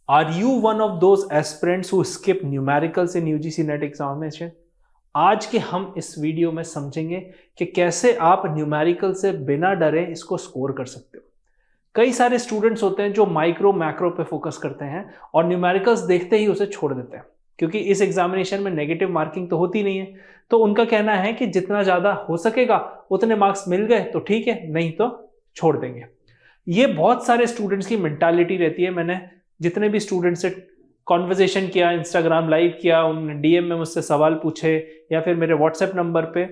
Are you one of those aspirants who skip numericals in UGC NET examination? आज के हम इस video में समझेंगे कि कैसे आप न्यूमेरिकल से बिना डरे इसको स्कोर कर सकते हो। कई सारे स्टूडेंट्स होते हैं जो माइक्रो मैक्रो पे फोकस करते हैं और न्यूमेरिकल्स देखते ही उसे छोड़ देते हैं, क्योंकि इस एग्जामिनेशन में नेगेटिव मार्किंग तो होती नहीं है। तो उनका कहना है कि जितना ज़्यादा हो सकेगा उतने मार्क्स मिल गए तो ठीक है, नहीं तो छोड़ देंगे। ये बहुत सारे स्टूडेंट्स की मेंटालिटी रहती है। मैंने जितने भी स्टूडेंट्स से कॉन्वर्जेशन किया, इंस्टाग्राम लाइव किया, उन्होंने डीएम में मुझसे सवाल पूछे या फिर मेरे व्हाट्सएप नंबर पे,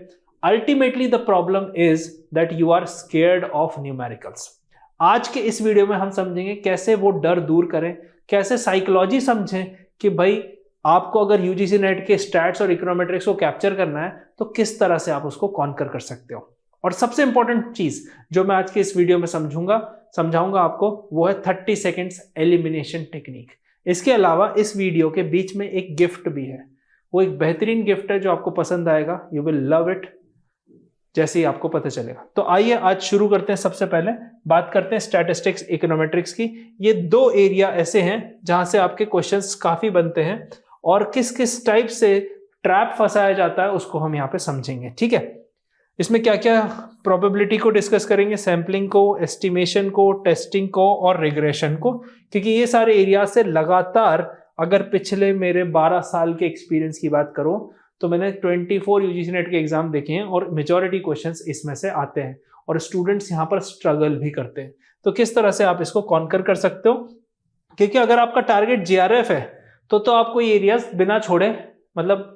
ultimately the problem is that you are scared of numericals. आज के इस वीडियो में हम समझेंगे कैसे वो डर दूर करें, कैसे साइकोलॉजी समझें कि भाई आपको अगर यूजीसी नेट के स्टैट्स और इकोनोमेट्रिक्स को कैप्चर करना है तो किस तरह से आप उसको कॉन्कर कर सकते हो। और सबसे इंपॉर्टेंट चीज जो मैं आज के इस वीडियो में समझाऊंगा आपको, वो है 30 सेकेंड्स एलिमिनेशन टेक्निक। इसके अलावा इस वीडियो के बीच में एक गिफ्ट भी है। वो एक बेहतरीन गिफ्ट है जो आपको पसंद आएगा, यू विल लव इट जैसे ही आपको पता चलेगा। तो आइए आज शुरू करते हैं। सबसे पहले बात करते हैं स्टैटिस्टिक्स इकोनोमेट्रिक्स की। ये दो एरिया ऐसे हैं जहां से आपके क्वेश्चंस काफी बनते हैं और किस किस टाइप से ट्रैप फंसाया जाता है उसको हम यहाँ पे समझेंगे। ठीक है, इसमें क्या क्या प्रोबेबिलिटी को डिस्कस करेंगे, सैम्पलिंग को, एस्टिमेशन को, टेस्टिंग को और रिग्रेशन को, क्योंकि ये सारे एरिया से लगातार, अगर पिछले मेरे 12 साल के एक्सपीरियंस की बात करूं तो मैंने 24 यूजीसी नेट के एग्जाम देखे हैं और मेजॉरिटी क्वेश्चंस इसमें से आते हैं और स्टूडेंट्स यहाँ पर स्ट्रगल भी करते हैं। तो किस तरह से आप इसको कॉन्कर कर सकते हो, क्योंकि अगर आपका टारगेट जेआरएफ है तो आपको ये एरियाज बिना छोड़े, मतलब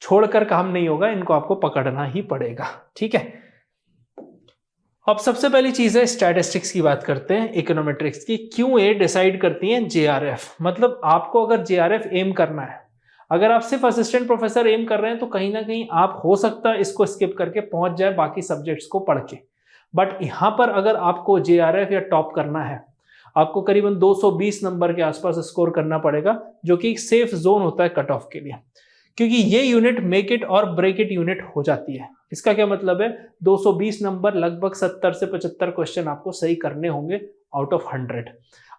छोड़कर काम नहीं होगा, इनको आपको पकड़ना ही पड़ेगा। ठीक है, अब सबसे पहली चीज है स्टैटिस्टिक्स की बात करते हैं, इकोनोमेट्रिक्स की। क्यों ये डिसाइड करती हैं जेआरएफ। मतलब आपको अगर जेआरएफ एम करना है, अगर आप सिर्फ असिस्टेंट प्रोफेसर एम कर रहे हैं तो कहीं ना कहीं आप हो सकता है इसको स्किप करके पहुंच जाए बाकी सब्जेक्ट्स को पढ़ के। बट यहां पर अगर आपको जेआरएफ या टॉप करना है, आपको करीबन 220 नंबर के आसपास स्कोर करना पड़ेगा, जो कि एक सेफ जोन होता है कट ऑफ के लिए, क्योंकि ये यूनिट मेक इट और ब्रेक इट यूनिट हो जाती है। इसका क्या मतलब है, 220 नंबर, लगभग 70 से 75 क्वेश्चन आपको सही करने होंगे आउट ऑफ 100।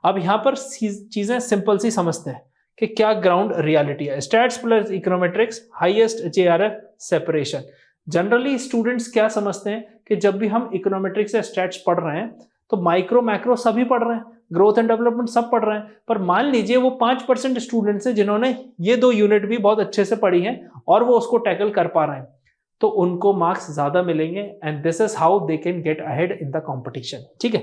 अब यहाँ पर चीजें सिंपल सी समझते हैं कि क्या ग्राउंड रियलिटी है। Stats plus econometrics, highest JRF separation. Generally students क्या समझते हैं कि जब भी हम इकोनोमेट्रिक्स या स्टैट्स पढ़ रहे हैं तो माइक्रो मैक्रो सभी पढ़ रहे हैं, ग्रोथ एंड डेवलपमेंट सब पढ़ रहे हैं, पर मान लीजिए वो 5% स्टूडेंट्स हैं जिन्होंने ये दो यूनिट भी बहुत अच्छे से पढ़ी हैं और वो उसको टैकल कर पा रहे हैं, तो उनको मार्क्स ज्यादा मिलेंगे and this is how they can get ahead in the competition. ठीक है,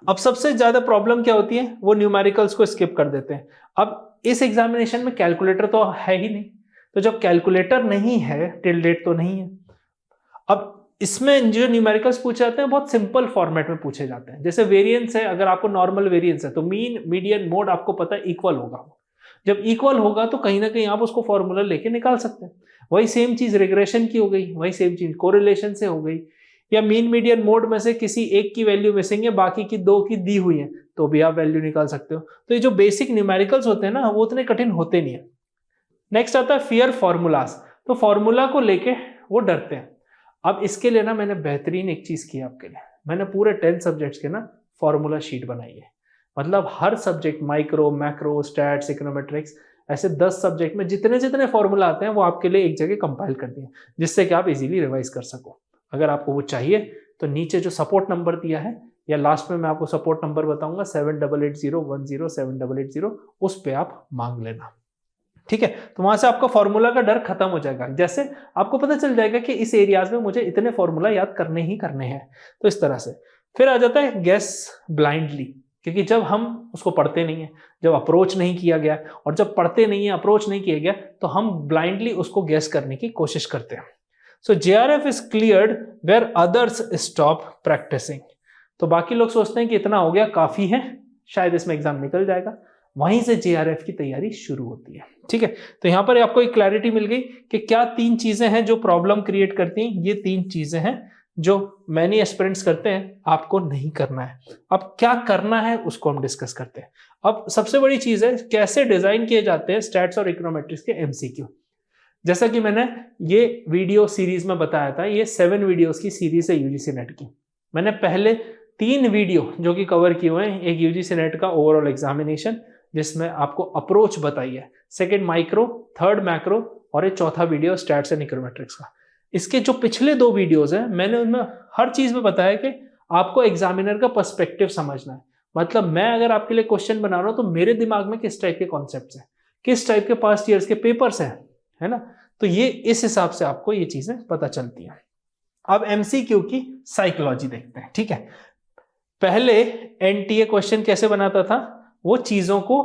अब सबसे ज्यादा प्रॉब्लम क्या होती है, वो न्यूमेरिकल्स को स्किप कर देते हैं। अब इस एग्जामिनेशन में कैलकुलेटर तो है ही नहीं, तो जब कैलकुलेटर नहीं है, टिल डेट तो नहीं है, अब इसमें जो न्यूमेरिकल्स पूछे जाते हैं बहुत सिंपल फॉर्मेट में पूछे जाते हैं। जैसे वेरिएंस है, अगर आपको नॉर्मल वेरिएंस है तो मीन मीडियन मोड आपको पता है इक्वल होगा। जब इक्वल होगा तो कहीं ना कहीं आप उसको फॉर्मूला लेके निकाल सकते हैं। वही सेम चीज रिग्रेशन की हो गई, वही सेम चीज कोरिलेशन से हो गई, या मीन मीडियन मोड में से किसी एक की वैल्यू मिसिंग है, बाकी की दो की दी हुई है, तो भी आप वैल्यू निकाल सकते हो। तो ये जो बेसिक न्यूमेरिकल्स होते हैं ना, वो उतने कठिन होते नहीं है। नेक्स्ट आता है फियर फॉर्मूलाज। तो फॉर्मूला को लेके वो डरते हैं। अब इसके लिए ना मैंने बेहतरीन एक चीज की आपके लिए, मैंने पूरे 10 सब्जेक्ट्स के ना फॉर्मूला शीट बनाई है। मतलब हर subject, micro macro stats econometrics, ऐसे 10 सब्जेक्ट में जितने जितने फॉर्मूला आते हैं वो आपके लिए एक जगह कंपाइल कर दिए, जिससे कि आप इजीली रिवाइज कर सको। अगर आपको वो चाहिए तो नीचे जो सपोर्ट नंबर दिया है, या लास्ट में मैं आपको सपोर्ट नंबर बताऊंगा 7880107880, उस पर आप मांग लेना। ठीक है, तो वहां से आपका फॉर्मूला का डर खत्म हो जाएगा। जैसे आपको पता चल जाएगा कि इस एरियाज में मुझे इतने फॉर्मूला याद करने ही करने हैं। तो इस तरह से फिर आ जाता है गेस ब्लाइंडली, क्योंकि जब हम उसको पढ़ते नहीं है, जब अप्रोच नहीं किया गया, और जब पढ़ते नहीं है, अप्रोच नहीं किया गया, तो हम ब्लाइंडली उसको गेस करने की कोशिश करते हैं। So JRF is cleared where others stop practicing. तो बाकी लोग सोचते हैं कि इतना हो गया, काफी है, शायद इसमें एग्जाम निकल जाएगा, वहीं से जेआरएफ की तैयारी शुरू होती है। ठीक है, तो यहां पर आपको एक क्लैरिटी मिल गई कि क्या 3 चीजें हैं जो प्रॉब्लम क्रिएट करती हैं। ये 3 चीजें हैं जो मैनी एस्पिरेंट्स करते हैं, आपको नहीं करना है। अब क्या करना है उसको हम डिस्कस करते हैं। अब सबसे बड़ी चीज है कैसे डिजाइन किए जाते हैं स्टैट्स और इकोनोमेट्रिक्स के एमसीक्यू। जैसा कि मैंने ये वीडियो सीरीज में बताया था, ये 7 वीडियोस की सीरीज है यूजीसी नेट की। मैंने पहले 3 वीडियो जो कि कवर किए हुए हैं, एक यूजीसी नेट का ओवरऑल एग्जामिनेशन, जिसमें आपको अप्रोच बताई है, सेकंड माइक्रो, थर्ड मैक्रो और एक चौथा वीडियो स्टैट्स एंड इकोनोमेट्रिक्स का। इसके जो पिछले 2 वीडियोस हैं मैंने उनमें हर चीज में बताया कि आपको एग्जामिनर का पर्सपेक्टिव समझना है। मतलब मैं अगर आपके लिए क्वेश्चन बना रहा हूं तो मेरे दिमाग में किस टाइप के कॉन्सेप्ट्स हैं, किस टाइप के पास्ट ईयर्स के पेपर्स हैं, है ना। तो ये इस हिसाब से आपको ये चीजें पता चलती हैं। अब एमसीक्यू की साइकोलॉजी देखते हैं, ठीक है। पहले एनटीए क्वेश्चन कैसे बनाता था, वो चीजों को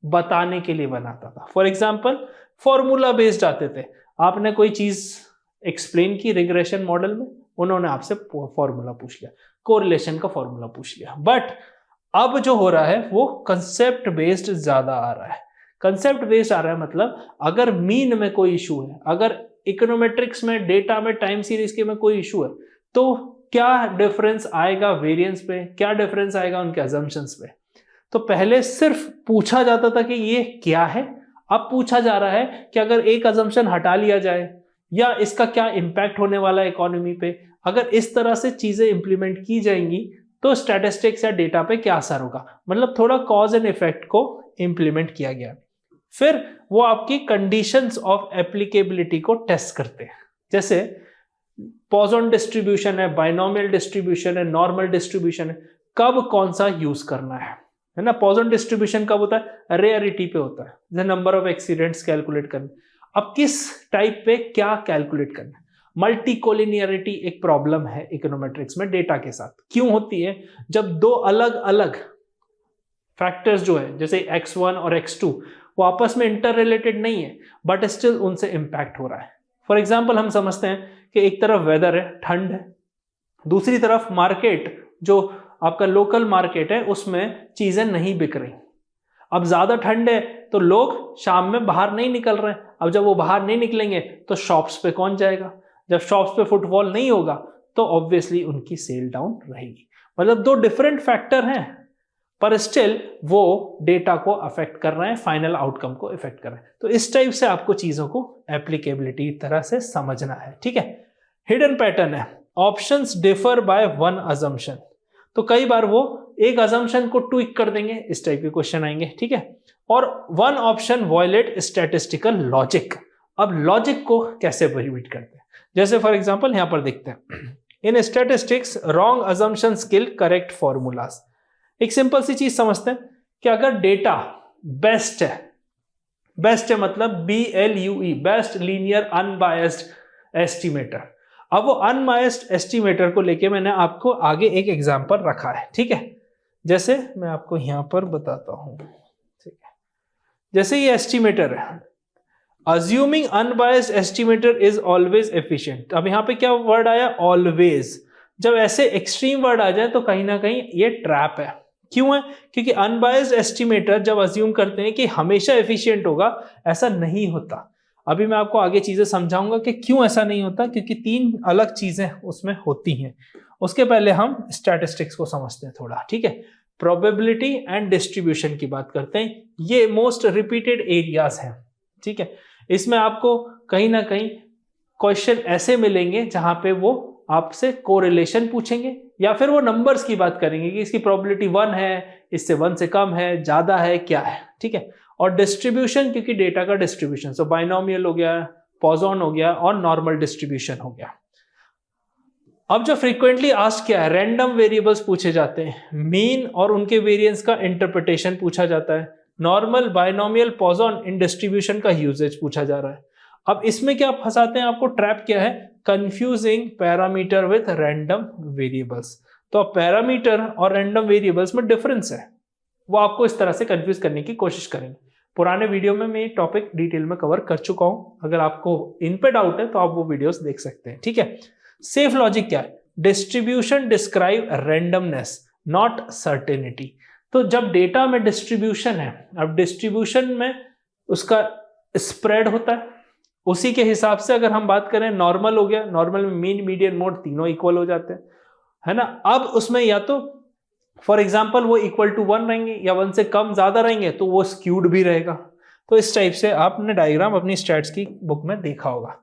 बताने के लिए बनाता था। फॉर एग्जाम्पल फॉर्मूला बेस्ड आते थे, आपने कोई चीज एक्सप्लेन की रिग्रेशन मॉडल में, उन्होंने आपसे फॉर्मूला पूछ लिया, कोरिलेशन का फॉर्मूला पूछ लिया। बट अब जो हो रहा है वो कंसेप्ट बेस्ड ज्यादा आ रहा है। कंसेप्ट बेस्ड आ रहा है मतलब अगर मीन में कोई इशू है, अगर इकोनोमेट्रिक्स में, डेटा में, टाइम सीरीज के में कोई इशू है, तो क्या डिफरेंस आएगा वेरिएंस पे, क्या डिफरेंस आएगा उनके अजम्पशंस पे। तो पहले सिर्फ पूछा जाता था कि ये क्या है, अब पूछा जा रहा है कि अगर एक अजम्पशन हटा लिया जाए या इसका क्या इंपैक्ट होने वाला है इकोनॉमी पे, अगर इस तरह से चीजें इंप्लीमेंट की जाएंगी तो स्टैटिस्टिक्स या डेटा पे क्या असर होगा। मतलब थोड़ा कॉज एंड इफेक्ट को इंप्लीमेंट किया गया। फिर वो आपकी कंडीशंस ऑफ एप्लीकेबिलिटी को टेस्ट करते हैं, जैसे पॉइजन डिस्ट्रीब्यूशन है, बाइनोमियल डिस्ट्रीब्यूशन है, नॉर्मल डिस्ट्रीब्यूशन है, कब कौन सा यूज करना है ना। पॉइजन डिस्ट्रीब्यूशन कब होता है, रेयरिटी पे होता है, जैसे नंबर ऑफ एक्सीडेंट्स कैलकुलेट करना। अब किस टाइप पे क्या कैलकुलेट करना है। मल्टीकोलिनियरिटी एक प्रॉब्लम है इकोनोमेट्रिक्स में डेटा के साथ। क्यों होती है, जब 2 अलग अलग फैक्टर्स जो है जैसे x1 और x2 वो आपस में इंटर रिलेटेड नहीं है बट स्टिल उनसे इंपैक्ट हो रहा है। फॉर एग्जाम्पल हम समझते हैं कि एक तरफ वेदर है, ठंड है, दूसरी तरफ मार्केट जो आपका लोकल मार्केट है उसमें चीजें नहीं बिक रही। अब ज्यादा ठंड है तो लोग शाम में बाहर नहीं निकल रहे हैं। अब जब वो बाहर नहीं निकलेंगे तो शॉप्स पे कौन जाएगा, जब शॉप्स पे फुटफॉल नहीं होगा तो ऑब्वियसली उनकी सेल डाउन रहेगी। मतलब 2 डिफरेंट फैक्टर हैं पर स्टिल वो डेटा को अफेक्ट कर रहे हैं, फाइनल आउटकम को इफेक्ट कर रहे हैं। तो इस टाइप से आपको चीजों को एप्लीकेबिलिटी तरह से समझना है, ठीक है। हिडन पैटर्न है, ऑप्शंस डिफर बाय 1 अजम्पशन। तो कई बार वो एक अजम्पशन को ट्विक कर देंगे, इस टाइप के क्वेश्चन आएंगे, ठीक है। और 1 ऑप्शन वायलेट स्टैटिस्टिकल लॉजिक। अब लॉजिक को कैसे प्रिडिक्ट करते हैं, जैसे फॉर एग्जांपल यहां पर देखते हैं, इन स्टैटिस्टिक्स रॉन्ग अजम्पशंस किल करेक्ट फॉर्मूलाज। एक सिंपल सी चीज समझते हैं कि अगर डेटा बेस्ट है, बेस्ट है मतलब BLUE, best linear unbiased estimator. अब वो अनबायस्ड एस्टिमेटर को लेके मैंने आपको आगे एक एग्जांपल रखा है, ठीक है। जैसे मैं आपको यहां पर बताता हूं, ठीक है। जैसे ये एस्टिमेटर है, assuming unbiased estimator is always efficient. अब यहां पे क्या वर्ड आया, ऑलवेज। जब ऐसे एक्सट्रीम वर्ड आ जाए तो कहीं ना कहीं ये ट्रैप है। क्यों है, क्योंकि अनबायस्ड एस्टिमेटर जब अज्यूम करते हैं कि हमेशा एफिशिएंट होगा, ऐसा नहीं होता। अभी मैं आपको आगे चीजें समझाऊंगा कि क्यों ऐसा नहीं होता, क्योंकि 3 अलग चीजें उसमें होती हैं। उसके पहले हम स्टैटिस्टिक्स को समझते हैं थोड़ा, ठीक है। प्रोबेबिलिटी एंड डिस्ट्रीब्यूशन की बात करते हैं, ये मोस्ट रिपीटेड एरियाज हैं, ठीक है। इसमें आपको कहीं ना कहीं क्वेश्चन ऐसे मिलेंगे जहां पे वो आपसे कोरिलेशन पूछेंगे या फिर वो नंबर्स की बात करेंगे कि इसकी प्रोबेबिलिटी 1 है, इससे 1 से कम है, ज्यादा है, क्या है, ठीक है। और डिस्ट्रीब्यूशन, क्योंकि डेटा का डिस्ट्रीब्यूशन, सो बाइनोमियल हो गया, पॉइजन हो गया और नॉर्मल डिस्ट्रीब्यूशन हो गया। अब जो फ्रीक्वेंटली आस्क्ड क्या है, रैंडम वेरिएबल्स पूछे जाते हैं, मीन और उनके वेरिएंस का इंटरप्रिटेशन पूछा जाता है, normal, binomial, Poisson in distribution का यूजेज पूछा जा रहा है। अब इसमें क्या फंसाते हैं आपको, ट्रैप क्या है, confusing parameter with random variables. तो पैरामीटर और रैंडम वेरिएबल्स में डिफरेंस है, वो आपको इस तरह से कंफ्यूज करने की कोशिश करेंगे। पुराने वीडियो में मैं ये टॉपिक डिटेल में कवर कर चुका हूं, अगर आपको इन पे डाउट है तो आप वो वीडियोस देख सकते हैं, ठीक है। सेफ लॉजिक क्या है, distribution describe randomness not certainty. तो जब डेटा में डिस्ट्रीब्यूशन है, अब डिस्ट्रीब्यूशन में उसका स्प्रेड होता है, उसी के हिसाब से अगर हम बात करें, नॉर्मल हो गया, नॉर्मल में मीन, मीडियन, मोड तीनों इक्वल हो जाते हैं, है ना। अब उसमें या तो फॉर एग्जाम्पल वो इक्वल टू 1 रहेंगे या 1 से कम ज्यादा रहेंगे तो वो स्क्यूड भी रहेगा। तो इस टाइप से आपने डायग्राम अपनी स्टैट्स की बुक में देखा होगा।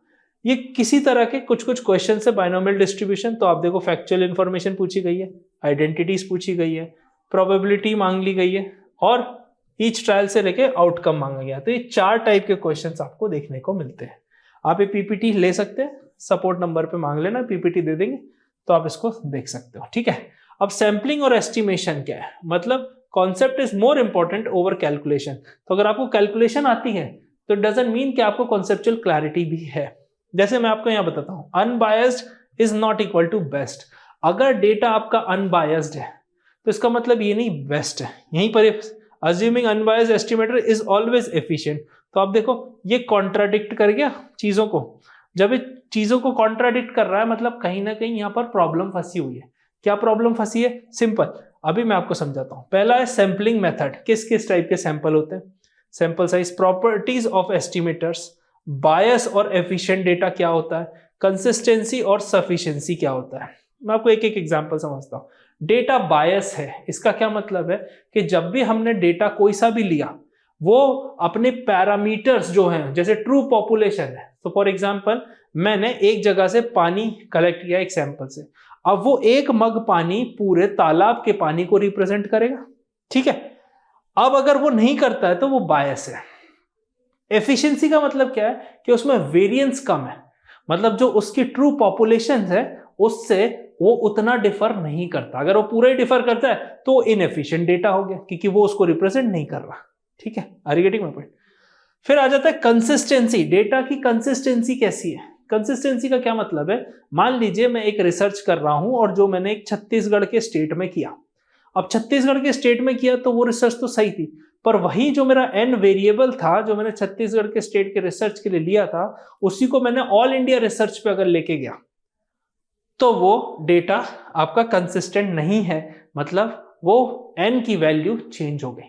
ये किसी तरह के कुछ कुछ क्वेश्चन से बाइनोमियल डिस्ट्रीब्यूशन, तो आप देखो फैक्चुअल इंफॉर्मेशन पूछी गई है, आइडेंटिटीज पूछी गई है, प्रोबेबिलिटी मांग ली गई है और ईच ट्रायल से लेके आउटकम मांगा गया। तो ये 4 टाइप के क्वेश्चंस आपको देखने को मिलते हैं। आप ये पीपीटी ले सकते हैं, सपोर्ट नंबर पे मांग लेना, पीपीटी दे देंगे तो आप इसको देख सकते हो। ठीक है, अब सैम्पलिंग और एस्टिमेशन क्या है, मतलब concept is more important over calculation. तो अगर आपको कैलकुलेशन आती है तो डजंट मीन कि आपको कॉन्सेप्चुअल क्लैरिटी भी है। जैसे मैं आपको यहां बताता हूं, unbiased is not equal to best. अगर डेटा आपका अनबायस्ड है तो इसका मतलब ये नहीं बेस्ट है। यहीं पर assuming unbiased estimator is always efficient, तो आप देखो ये कॉन्ट्राडिक्ट कर गया चीजों को। जब ये चीजों को कॉन्ट्राडिक्ट कर रहा है मतलब कहीं ना कहीं यहां पर प्रॉब्लम फंसी हुई है। क्या प्रॉब्लम फंसी है? सिंपल, अभी मैं आपको समझाता हूं। पहला है सैंपलिंग मेथड, किस किस टाइप के सैंपल होते हैं, sample size, properties of estimators, bias और एफिशिएंट डेटा क्या होता है, कंसिस्टेंसी और सफिशिएंसी क्या होता है। मैं आपको एक एक एग्जांपल समझता हूं। डेटा बायस है, इसका क्या मतलब है कि जब भी हमने डेटा कोई सा भी लिया वो अपने पैरामीटर्स जो हैं, जैसे ट्रू पॉपुलेशन है, तो फॉर एग्जांपल मैंने एक जगह से पानी कलेक्ट किया एक सैंपल से, अब वो एक मग पानी पूरे तालाब के पानी को रिप्रेजेंट करेगा। ठीक है, अब अगर वो नहीं करता है तो वो बायस है। एफिशिएंसी का मतलब क्या है कि उसमें वेरिएंस कम है, मतलब जो उसकी ट्रू पॉपुलेशन है उससे वो उतना डिफर नहीं करता। अगर वो पूरा ही डिफर करता है तो इनएफिशिएंट डेटा हो गया, क्योंकि वो उसको रिप्रेजेंट नहीं कर रहा। ठीक है, are you getting my point? फिर आ जाता है कंसिस्टेंसी। डेटा की कंसिस्टेंसी कैसी है? कंसिस्टेंसी का क्या मतलब है, मान लीजिए मैं एक रिसर्च कर रहा हूं और जो मैंने एक छत्तीसगढ़ के स्टेट में किया। अब छत्तीसगढ़ के स्टेट में किया तो वो रिसर्च तो सही थी, पर वही जो मेरा एन वेरिएबल था जो मैंने छत्तीसगढ़ के स्टेट के रिसर्च के लिए लिया था, उसी को मैंने ऑल इंडिया रिसर्च पे अगर लेके गया तो वो डेटा आपका कंसिस्टेंट नहीं है, मतलब वो एन की वैल्यू चेंज हो गई।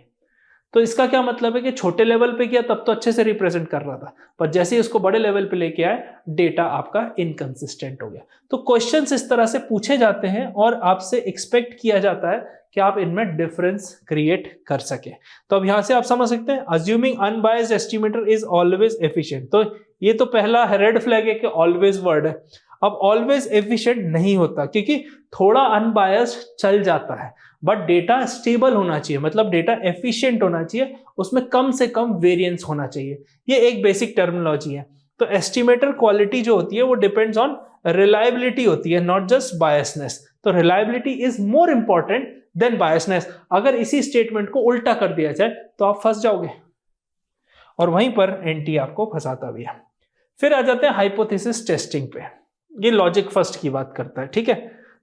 तो इसका क्या मतलब है कि छोटे लेवल पे किया तब तो अच्छे से रिप्रेजेंट कर रहा था, पर जैसे ही उसको बड़े लेवल पे लेके आए डेटा आपका इनकंसिस्टेंट हो गया। तो क्वेश्चंस इस तरह से पूछे जाते हैं और आपसे एक्सपेक्ट किया जाता है कि आप इनमें डिफरेंस क्रिएट कर सके। तो अब यहां से आप समझ सकते हैं, assuming unbiased estimator is always efficient. तो ये तो पहला रेड फ्लैग है कि ऑलवेज वर्ड है। अब ऑलवेज एफिशिएंट नहीं होता, क्योंकि थोड़ा अनबायस्ड चल जाता है, बट डेटा स्टेबल होना चाहिए, मतलब डेटा एफिशिएंट होना चाहिए, उसमें कम से कम वेरिएंस होना चाहिए। ये एक बेसिक टर्मिनोलॉजी है। तो एस्टिमेटर क्वालिटी जो होती है वो डिपेंड्स ऑन रिलायबिलिटी होती है, नॉट जस्ट बायसनेस। तो reliability is more important than biasness. अगर इसी स्टेटमेंट को उल्टा कर दिया जाए तो आप फंस जाओगे, और वहीं पर एनटी आपको फंसाता भी है। फिर आ जाते हैं हाइपोथेसिस टेस्टिंग पे। ये लॉजिक फर्स्ट की बात करता है। ठीक है,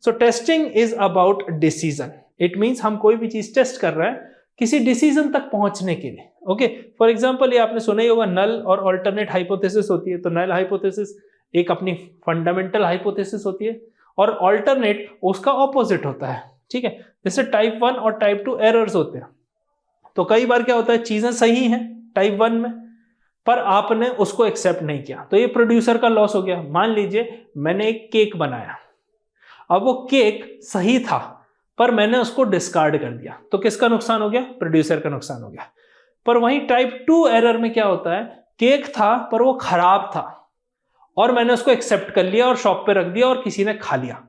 सो testing is about decision. It means हम कोई भी चीज टेस्ट कर रहे हैं किसी डिसीजन तक पहुंचने के लिए। ओके, फॉर एग्जांपल ये आपने सुना ही होगा, नल और अल्टरनेट हाइपोथेसिस होती है। तो नल हाइपोथेसिस एक अपनी फंडामेंटल हाइपोथेसिस होती है और अल्टरनेट उसका ऑपोजिट होता है। ठीक है, जैसे टाइप 1 और टाइप 2 एरर्स होते हैं। तो कई बार क्या होता है, चीजें सही हैं टाइप 1 में, पर आपने उसको एक्सेप्ट नहीं किया, तो ये प्रोड्यूसर का लॉस हो गया। मान लीजिए मैंने एक केक बनाया, अब वो केक सही था पर मैंने उसको डिस्कार्ड कर दिया, तो किसका नुकसान हो गया? प्रोड्यूसर का नुकसान हो गया। पर वहीं टाइप 2 एरर में क्या होता है, केक था पर वो खराब था और मैंने उसको एक्सेप्ट कर लिया और शॉप पे रख दिया और किसी ने खा लिया,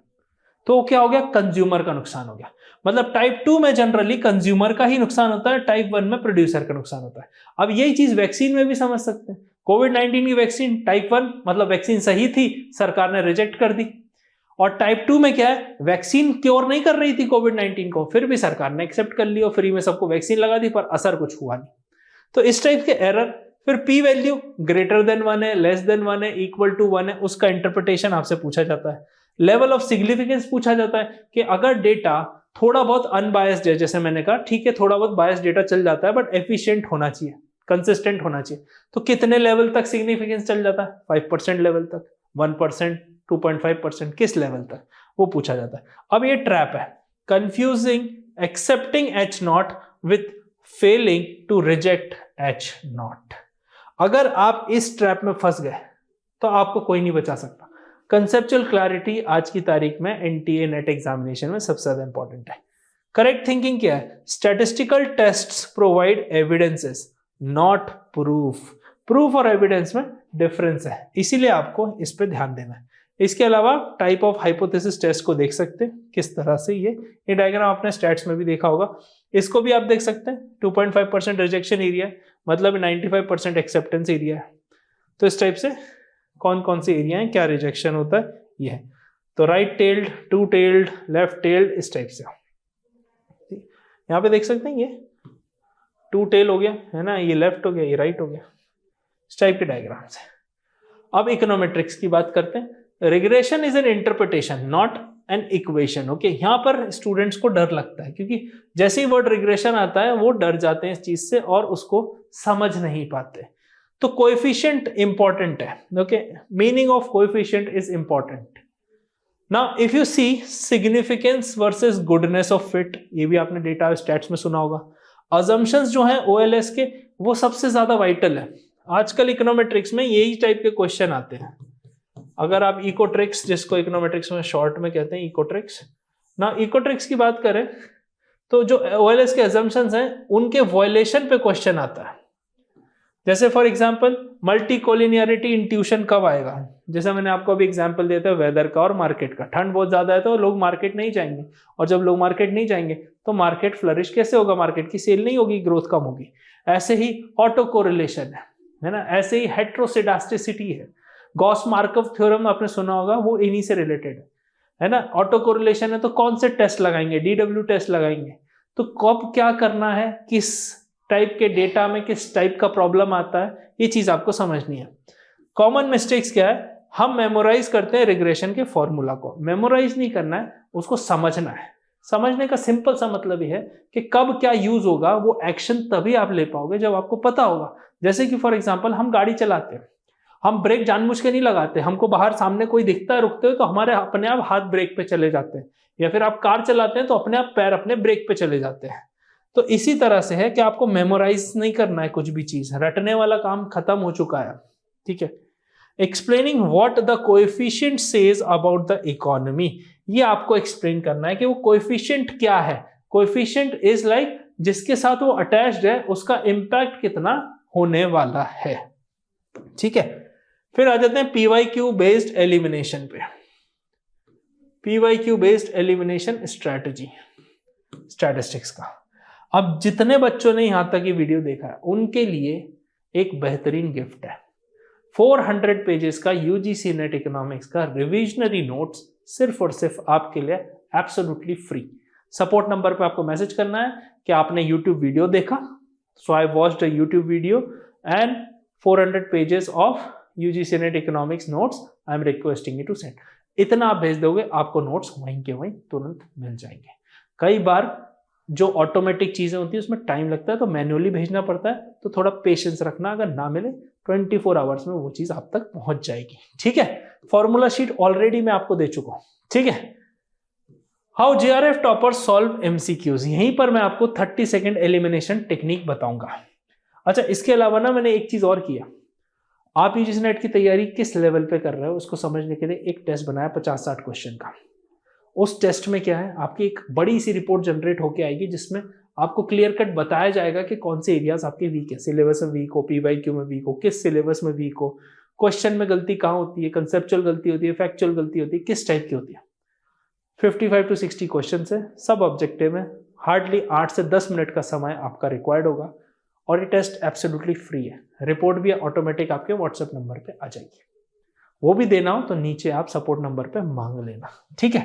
तो क्या हो गया? कंज्यूमर का नुकसान हो गया। मतलब टाइप 2 में जनरली कंज्यूमर का ही नुकसान होता है, टाइप 1 में प्रोड्यूसर का नुकसान होता है। अब यही चीज वैक्सीन में भी समझ सकते हैं। कोविड-19 की वैक्सीन टाइप 1 मतलब वैक्सीन सही थी, सरकार ने रिजेक्ट कर दी। और टाइप 2 में क्या है, वैक्सीन क्योर नहीं कर रही थी कोविड-19 को, फिर भी सरकार ने एक्सेप्ट कर लिया, फ्री में सबको वैक्सीन लगा दी, पर असर कुछ हुआ नहीं। तो इस टाइप के एरर। फिर पी वैल्यू ग्रेटर देन 1 है, लेस देन 1 है, इक्वल टू 1 है, उसका इंटरप्रिटेशन आपसे पूछा जाता है। लेवल ऑफ सिग्निफिकेंस पूछा जाता है कि अगर डेटा थोड़ा बहुत अनबायस्ड है, जैसे मैंने कहा, ठीक है थोड़ा बहुत बायस्ड डेटा चल जाता है बट एफिशिएंट होना चाहिए, कंसिस्टेंट होना चाहिए, तो कितने लेवल तक सिग्निफिकेंस चल जाता है? 5% लेवल तक, 1%, 2.5%, किस लेवल तक, वो पूछा जाता है। अब ये ट्रैप है, confusing accepting H naught with failing to reject H naught. अगर आप इस ट्रैप में फंस गए तो आपको कोई नहीं बचा सकता। कंसेप्चुअल क्लैरिटी आज की तारीख में एनटीए नेट एग्जामिनेशन में सबसे ज्यादा इंपॉर्टेंट है। करेक्ट थिंकिंग क्या है? Statistical tests provide evidences not proof. Proof और एविडेंस में डिफरेंस है, इसीलिए आपको इस पे ध्यान देना है। इसके अलावा टाइप ऑफ हाइपोथेसिस टेस्ट को देख सकते हैं किस तरह से ये डायग्राम आपने स्टैट्स में भी देखा होगा, इसको भी आप देख सकते हैं। 2.5% रिजेक्शन एरिया मतलब 95% एक्सेप्टेंस एरिया है। तो इस टाइप से कौन कौन से एरिया हैं, क्या रिजेक्शन होता है, ये है। तो right tailed, to tailed, left tailed, इस टाइप से यहाँ पे देख सकते हैं। ये टू टेल हो गया है ना, ये लेफ्ट हो गया, ये राइट हो गया, इस टाइप के डायग्राम से। अब इकोनोमेट्रिक्स की बात करते हैं। Regression is an interpretation not an equation. Okay, यहाँ पर स्टूडेंट्स को डर लगता है क्योंकि जैसे ही वर्ड रिग्रेशन आता है वो डर जाते हैं इस चीज से और उसको समझ नहीं पाते। तो कोएफिशिएंट इंपॉर्टेंट है। Okay, meaning of coefficient is important. Now if you see significance versus goodness of fit, ये भी आपने डेटा स्टैट्स में सुना होगा। अजम्पशंस जो हैं ओएलएस के वो सबसे ज्यादा वाइटल है। आजकल इकोनोमेट्रिक्स में यही टाइप के क्वेश्चन आते हैं। अगर आप इकोट्रिक्स, जिसको इकोनोमेट्रिक्स में शॉर्ट में कहते हैं इकोट्रिक्स, ना इकोट्रिक्स की बात करें तो जो ओएलएस के अजम्पशंस हैं उनके वायलेशन पे क्वेश्चन आता है। जैसे for example multi collinearity intuition कब आएगा, जैसे मैंने आपको अभी एग्जांपल दिया था वेदर का और मार्केट का। ठंड बहुत ज्यादा है तो लोग मार्केट नहीं जाएंगे, और जब लोग मार्केट नहीं जाएंगे तो मार्केट फ्लरिश कैसे होगा, मार्केट की सेल नहीं होगी, ग्रोथ कम होगी। ऐसे ही ऑटो कोरिलेशन है ना, ऐसे ही हेट्रोसिडास्टिसिटी है। गॉस मार्कव थ्योरम आपने सुना होगा, वो इन्हीं से रिलेटेड है ना। ऑटो कोरिलेशन है तो कौन से टेस्ट लगाएंगे, डीडब्ल्यू टेस्ट लगाएंगे। तो कब क्या करना है, किस टाइप के डेटा में किस टाइप का प्रॉब्लम आता है, ये चीज आपको समझनी है। कॉमन मिस्टेक्स क्या है, हम मेमोराइज करते हैं रिग्रेशन के फॉर्मूला को। मेमोराइज नहीं करना है, उसको समझना है। समझने का सिंपल सा मतलब यह है कि कब क्या यूज होगा, वो एक्शन तभी आप ले पाओगे जब आपको पता होगा। जैसे कि फॉर एग्जांपल हम गाड़ी चलाते हैं, हम ब्रेक जानबूझ के नहीं लगाते, हमको बाहर सामने कोई दिखता है रुकते हुए तो हमारे अपने आप हाथ ब्रेक पे चले जाते हैं, या फिर आप कार चलाते हैं तो अपने आप पैर अपने ब्रेक पे चले जाते हैं। तो इसी तरह से है कि आपको मेमोराइज नहीं करना है कुछ भी चीज, रटने वाला काम खत्म हो चुका है। ठीक है, explaining what the coefficient says about the economy, ये आपको एक्सप्लेन करना है कि वो कोएफिशिएंट क्या है। कोएफिशिएंट इज लाइक जिसके साथ वो अटैच्ड है उसका इंपैक्ट कितना होने वाला है। ठीक है, फिर आ जाते हैं पीवाईक्यू बेस्ड एलिमिनेशन पे। PYQ based elimination strategy statistics का। अब जितने बच्चों ने यहां तक ये वीडियो देखा है उनके लिए एक बेहतरीन गिफ्ट है। 400 पेजेस का यूजीसी नेट इकोनॉमिक्स का रिविजनरी नोट्स सिर्फ और सिर्फ आपके लिए एब्सोल्युटली फ्री। सपोर्ट नंबर पे आपको मैसेज करना है कि आपने यूट्यूब वीडियो देखा, so I watched a YouTube video and 400 pages of UGC NET economics notes I am requesting you to send. इतना आप भेज दोगे, आपको नोट्स वहीं के वहीं तुरंत मिल जाएंगे। कई बार जो ऑटोमेटिक चीजें होती है उसमें टाइम लगता है तो मैन्युअली भेजना पड़ता है, तो थोड़ा पेशेंस रखना। अगर ना मिले 24 आवर्स में वो चीज आप तक पहुंच जाएगी। ठीक है, फॉर्मूला शीट ऑलरेडी मैं आपको दे चुका हूं। ठीक है, how JRF topper solve MCQs, यहीं पर मैं आपको 30 सेकेंड एलिमिनेशन टेक्निक बताऊंगा। अच्छा, इसके अलावा ना मैंने एक चीज और किया। आप यूजीसी नेट की तैयारी किस लेवल पे कर रहे हो उसको समझने के लिए एक टेस्ट बनाया 50-60 क्वेश्चन का। उस टेस्ट में क्या है, आपकी एक बड़ी सी रिपोर्ट जनरेट होके आएगी जिसमें आपको क्लियर कट बताया जाएगा कि कौन से एरियाज आपके वीक है, सिलेबस में वीक हो, पीवाईक्यू में वीक हो, किस सिलेबस में वीक हो, क्वेश्चन में गलती कहाँ होती है, कंसेप्चुअल गलती होती है, फैक्चुअल गलती होती है, किस टाइप की होती है। 55 to 60 क्वेश्चन है, सब ऑब्जेक्टिव में। हार्डली 8 से 10 मिनट का समय आपका रिक्वायर्ड होगा और ये टेस्ट एब्सोल्युटली फ्री है। रिपोर्ट भी ऑटोमेटिक आपके व्हाट्सएप नंबर पे आ जाएगी। वो भी देना हो तो नीचे आप सपोर्ट नंबर पे मांग लेना। ठीक है,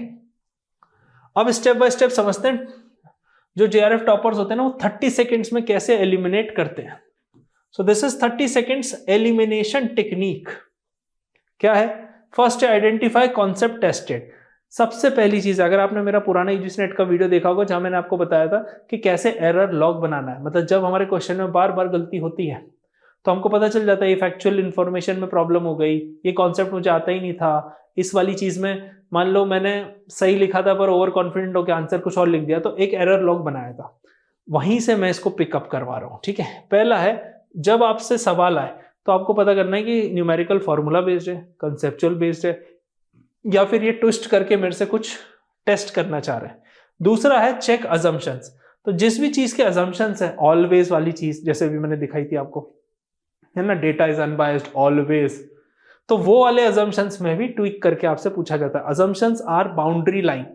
अब स्टेप बाय स्टेप समझते हैं जो जेआरएफ टॉपर्स होते हैं ना वो 30 सेकेंड्स में कैसे एलिमिनेट करते हैं। So this is 30 seconds elimination technique. क्या है, फर्स्ट है आइडेंटिफाई कॉन्सेप्ट टेस्टेड। सबसे पहली चीज, अगर आपने मेरा पुराना यूजीसी नेट का वीडियो देखा होगा जहां मैंने आपको बताया था कि कैसे एरर लॉग बनाना है, मतलब जब हमारे क्वेश्चन में बार बार गलती होती है तो हमको पता चल जाता है ये फैक्चुअल इंफॉर्मेशन में प्रॉब्लम हो गई, ये कॉन्सेप्ट मुझे आता ही नहीं था, इस वाली चीज में मान लो मैंने सही लिखा था पर ओवर कॉन्फिडेंट होकर आंसर कुछ और लिख दिया, तो एक एरर लॉग बनाया था, वहीं से मैं इसको पिकअप करवा रहा हूँ। ठीक है, पहला है जब आपसे सवाल आए तो आपको पता करना है कि न्यूमेरिकल फॉर्मूला बेस्ड है, कंसेप्चुअल बेस्ड है, या फिर ये ट्विस्ट करके मेरे से कुछ टेस्ट करना चाह रहे हैं। दूसरा है चेक अजम्पशंस। तो जिस भी चीज के अजम्पशंस है, ऑलवेज वाली चीज जैसे भी मैंने दिखाई थी आपको, है ना, डेटा इज अनबायस्ड ऑलवेज, तो वो वाले अजम्पशंस में भी ट्विक करके आपसे पूछा जाता है। अजम्पशंस आर बाउंड्री लाइन,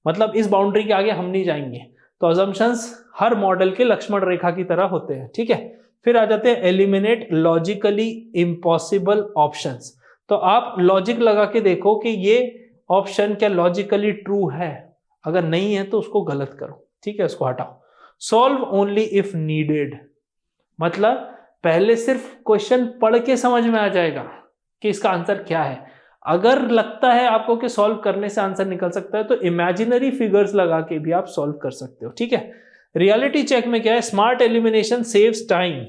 मतलब इस बाउंड्री के आगे हम नहीं जाएंगे। तो अजम्पशंस हर मॉडल के लक्ष्मण रेखा की तरह होते हैं, ठीक है। फिर आ जाते हैं एलिमिनेट लॉजिकली इम्पॉसिबल ऑप्शंस। तो आप लॉजिक लगा के देखो कि ये ऑप्शन क्या लॉजिकली ट्रू है, अगर नहीं है तो उसको गलत करो, ठीक है, उसको हटाओ। सॉल्व ओनली इफ नीडेड, मतलब पहले सिर्फ क्वेश्चन पढ़ के समझ में आ जाएगा कि इसका आंसर क्या है। अगर लगता है आपको कि सॉल्व करने से आंसर निकल सकता है तो इमेजिनरी फिगर्स लगा के भी आप सॉल्व कर सकते हो, ठीक है। रियलिटी चेक में क्या है, स्मार्ट एलिमिनेशन सेव्स टाइम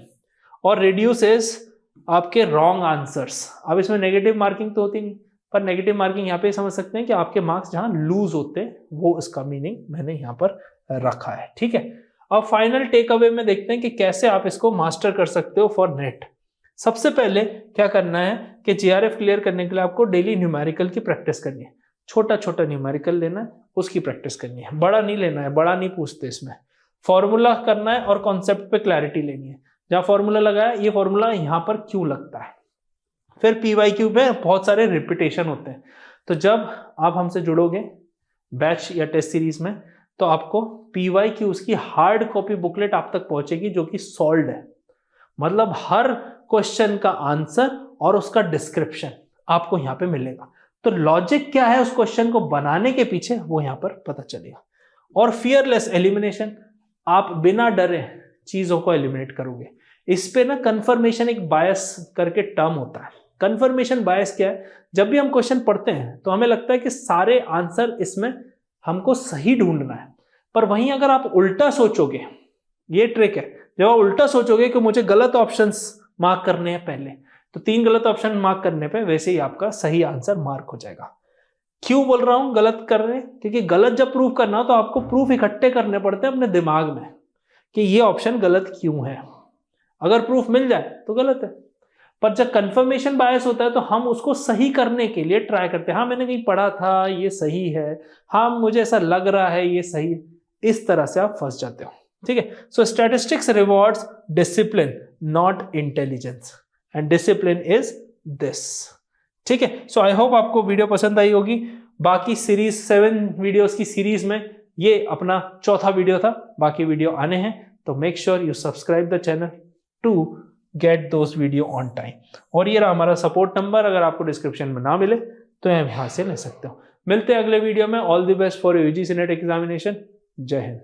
और रिड्यूसेस आपके रॉन्ग आंसर्स। अब इसमें नेगेटिव मार्किंग तो होती नहीं, पर नेगेटिव मार्किंग यहाँ पे समझ सकते हैं कि आपके मार्क्स जहां लूज होते हैं, वो इसका मीनिंग मैंने यहाँ पर रखा है, ठीक है। अब फाइनल टेक अवे में देखते हैं कि कैसे आप इसको मास्टर कर सकते हो फॉर नेट। सबसे पहले क्या करना है कि जीआरएफ क्लियर करने के लिए आपको डेली न्यूमेरिकल की प्रैक्टिस करनी है। छोटा छोटा न्यूमेरिकल लेना है, उसकी प्रैक्टिस करनी है, बड़ा नहीं लेना है, बड़ा नहीं पूछते इसमें। फॉर्मूला करना है और कॉन्सेप्ट पे क्लैरिटी लेनी है। जहां फॉर्मूला लगाया, ये फॉर्मूला यहाँ पर क्यों लगता है। फिर PYQ में बहुत सारे रिपीटेशन होते हैं। तो जब आप हमसे जुड़ोगे बैच या टेस्ट सीरीज में, तो आपको PYQs की हार्ड कॉपी बुकलेट आप तक पहुंचेगी जो कि सॉल्व्ड है, मतलब हर क्वेश्चन का आंसर और उसका डिस्क्रिप्शन आपको यहाँ पे मिलेगा। तो लॉजिक क्या है उस क्वेश्चन को बनाने के पीछे, वो यहाँ पर पता चलेगा। और फियरलेस एलिमिनेशन, आप बिना डरे चीजों को एलिमिनेट करोगे। इस पे ना कंफर्मेशन एक बायस करके टर्म होता है। कंफर्मेशन बायस क्या है, जब भी हम क्वेश्चन पढ़ते हैं तो हमें लगता है कि सारे आंसर इसमें हमको सही ढूंढना है, पर वहीं अगर आप उल्टा सोचोगे, ये ट्रिक है, जब आप उल्टा सोचोगे कि मुझे गलत ऑप्शंस मार्क करने हैं पहले, तो 3 गलत ऑप्शन मार्क करने पे वैसे ही आपका सही आंसर मार्क हो जाएगा। क्यों बोल रहा हूं गलत कर रहे हैं, क्योंकि गलत जब प्रूफ करना हो तो आपको प्रूफ इकट्ठे करने पड़ते हैं अपने दिमाग में कि ये ऑप्शन गलत क्यों है। अगर प्रूफ मिल जाए तो गलत है, पर जब कंफर्मेशन बायस होता है तो हम उसको सही करने के लिए ट्राई करते हैं। हाँ, मैंने कहीं पढ़ा था ये सही है, हाँ मुझे ऐसा लग रहा है ये सही, इस तरह से आप फंस जाते हो, ठीक है। So statistics rewards discipline not intelligence, and discipline is this, ठीक है। सो आई होप आपको वीडियो पसंद आई होगी। बाकी सीरीज 7 वीडियोस की सीरीज में ये अपना चौथा वीडियो था, बाकी वीडियो आने हैं, तो make sure you subscribe the channel to get those videos on time. और ये रहा हमारा सपोर्ट नंबर, अगर आपको डिस्क्रिप्शन में ना मिले तो आप यहाँ से ले सकते हो। मिलते हैं अगले वीडियो में। All the best for UGC net examination. जय हिंद।